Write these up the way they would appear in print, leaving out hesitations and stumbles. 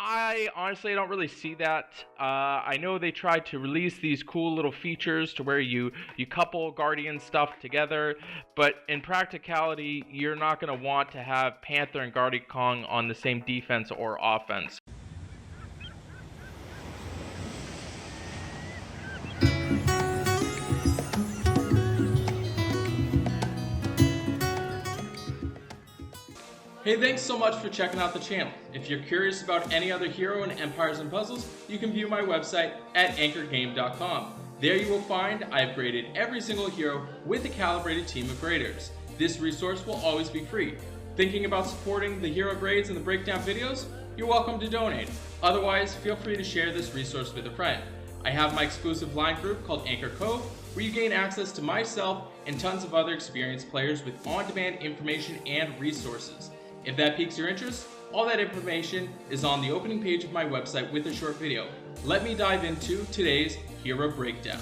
I honestly don't really see that. I know they tried to release these cool little features to where you couple Guardian stuff together, but in practicality, you're not going to want to have Panther and Guardian Kong on the same defense or offense. Hey, thanks so much for checking out the channel. If you're curious about any other hero in Empires and Puzzles, you can view my website at anchorgame.com. There you will find I've graded every single hero with a calibrated team of graders. This resource will always be free. Thinking about supporting the hero grades and the breakdown videos? You're welcome to donate. Otherwise, feel free to share this resource with a friend. I have my exclusive line group called Anchor Cove, where you gain access to myself and tons of other experienced players with on-demand information and resources. If that piques your interest, all that information is on the opening page of my website with a short video. Let me dive into today's Hero Breakdown.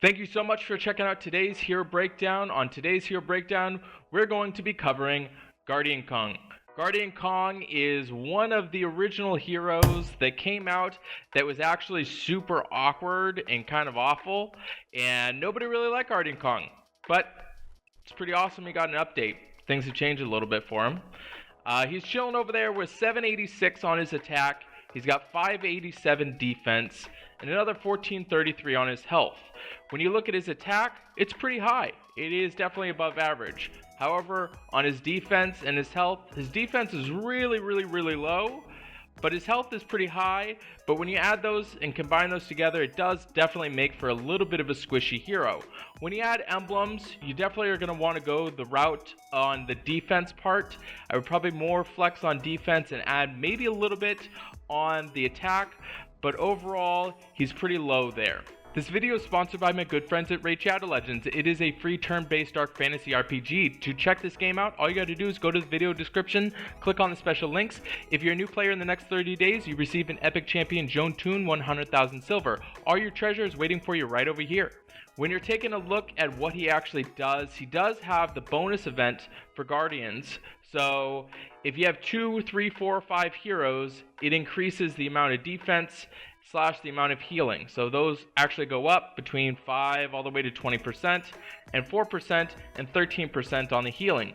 Thank you so much for checking out today's Hero Breakdown. On today's Hero Breakdown, we're going to be covering Guardian Kong. Guardian Kong is one of the original heroes that came out that was actually super awkward and kind of awful, and nobody really liked Guardian Kong. But it's pretty awesome he got an update. Things have changed a little bit for him. He's chilling over there with 786 on his attack. He's got 587 defense and another 1433 on his health. When you look at his attack, it's pretty high. It is definitely above average. However, on his defense and his health, his defense is really low, but his health is pretty high. But when you add those and combine those together, it does definitely make for a little bit of a squishy hero. When you add emblems, you definitely are going to want to go the route on the defense part. I would probably more flex on defense and add maybe a little bit on the attack, but overall, he's pretty low there. This video is sponsored by my good friends at Raid Shadow Legends. It is a free turn-based dark fantasy RPG. To check this game out, all you gotta do is go to the video description, click on the special links. If you're a new player in the next 30 days, you receive an epic champion Joan Toon 100,000 silver. All your treasure is waiting for you right over here. When you're taking a look at what he actually does, he does have the bonus event for Guardians. So if you have 2, 3, 4, or 5 heroes, it increases the amount of defense / the amount of healing. So those actually go up between 5 all the way to 20% and 4% and 13% on the healing.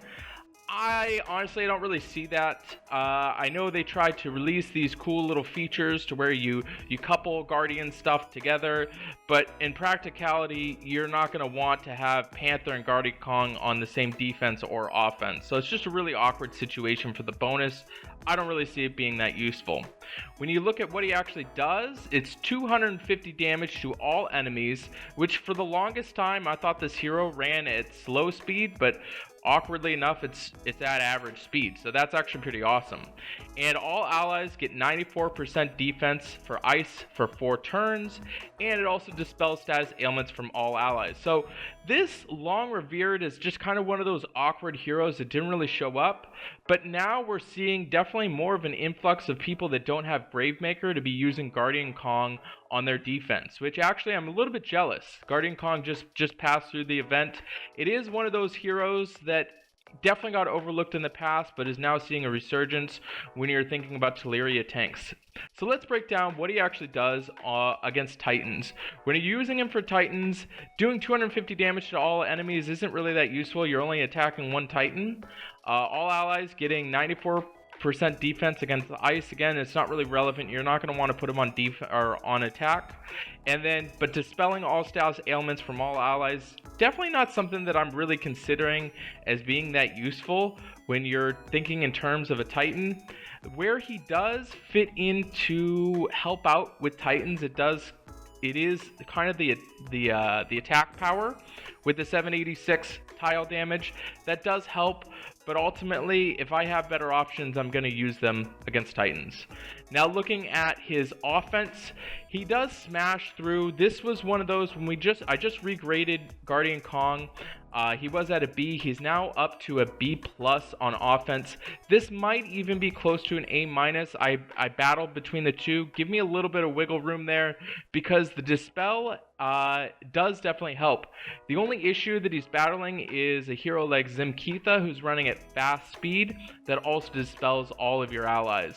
I honestly don't really see that. I know they tried to release these cool little features to where you couple Guardian stuff together, but in practicality, you're not going to want to have Panther and Guardian Kong on the same defense or offense. So it's just a really awkward situation for the bonus. I don't really see it being that useful. When you look at what he actually does, it's 250 damage to all enemies, which for the longest time I thought this hero ran at slow speed, but awkwardly enough, it's at average speed, so that's actually pretty awesome. And all allies get 94% defense for ice for 4 turns, and it also dispels status ailments from all allies. So this long revered is just kind of one of those awkward heroes that didn't really show up, but now we're seeing definitely more of an influx of people that don't have Bravemaker to be using Guardian Kong on their defense, which actually I'm a little bit jealous. Guardian Kong just passed through the event. It is one of those heroes that definitely got overlooked in the past, but is now seeing a resurgence when you're thinking about Teleria tanks. So let's break down what he actually does against Titans. When you're using him for Titans, doing 250 damage to all enemies isn't really that useful. You're only attacking one Titan. All allies getting 94% defense against the ice. Again, it's not really relevant. You're not going to want to put him on on attack. And then, but dispelling all status ailments from all allies, definitely not something that I'm really considering as being that useful when you're thinking in terms of a Titan. Where he does fit in to help out with Titans, it is kind of the attack power with the 786 tile damage. That does help, but ultimately, if I have better options, I'm going to use them against Titans. Now, looking at his offense, he does smash through. This was one of those when I just regraded Guardian Kong. He was at a B. He's now up to a B plus on offense. This might even be close to an A minus. I battled between the two. Give me a little bit of wiggle room there because the Dispel does definitely help. The only issue that he's battling is a hero like Zimkeitha, who's running at fast speed, that also dispels all of your allies.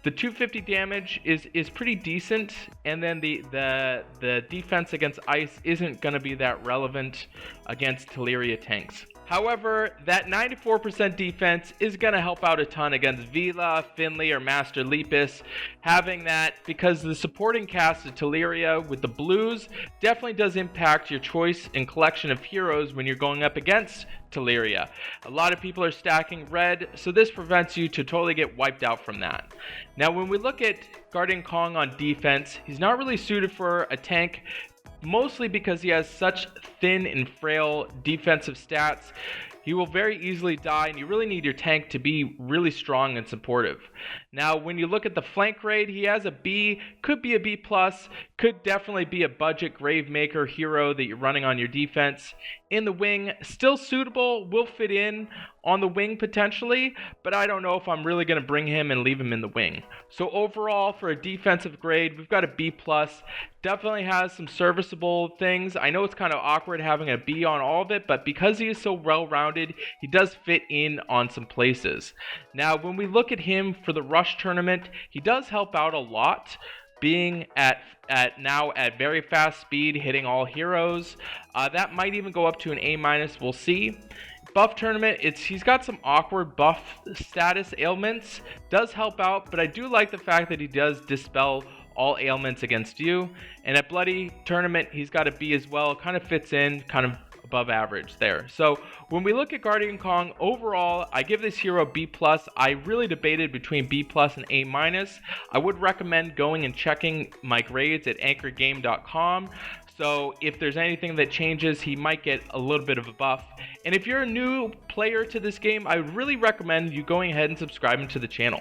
The 250 damage is pretty decent, and then the defense against ice isn't going to be that relevant against Teleria tanks. However, that 94% defense is going to help out a ton against Vila, Finley, or Master Lepus. Having that, because the supporting cast of Teleria with the blues definitely does impact your choice and collection of heroes when you're going up against Teleria. A lot of people are stacking red, so this prevents you to totally get wiped out from that. Now, when we look at Guardian Kong on defense, he's not really suited for a tank, mostly because he has such thin and frail defensive stats. He will very easily die, and you really need your tank to be really strong and supportive. Now, when you look at the flank grade, he has a B, could be a B+, could definitely be a budget Gravemaker hero that you're running on your defense. In the wing, still suitable, will fit in on the wing potentially, but I don't know if I'm really going to bring him and leave him in the wing. So overall, for a defensive grade, we've got a B+. Definitely has some serviceable things. I know it's kind of awkward having a B on all of it, but because he is so well-rounded, he does fit in on some places. Now, when we look at him for the Rush tournament, he does help out a lot, being at very fast speed, hitting all heroes. That might even go up to an A-, we'll see. Buff tournament, he's got some awkward buff status ailments, does help out, but I do like the fact that he does dispel all ailments against you. And at Bloody tournament, he's got a B as well, kind of fits in, kind of above average there. So when we look at Guardian Kong, overall, I give this hero B+. I really debated between B+ and A-. I would recommend going and checking my grades at anchorgame.com. So if there's anything that changes, he might get a little bit of a buff. And if you're a new player to this game, I would really recommend you going ahead and subscribing to the channel.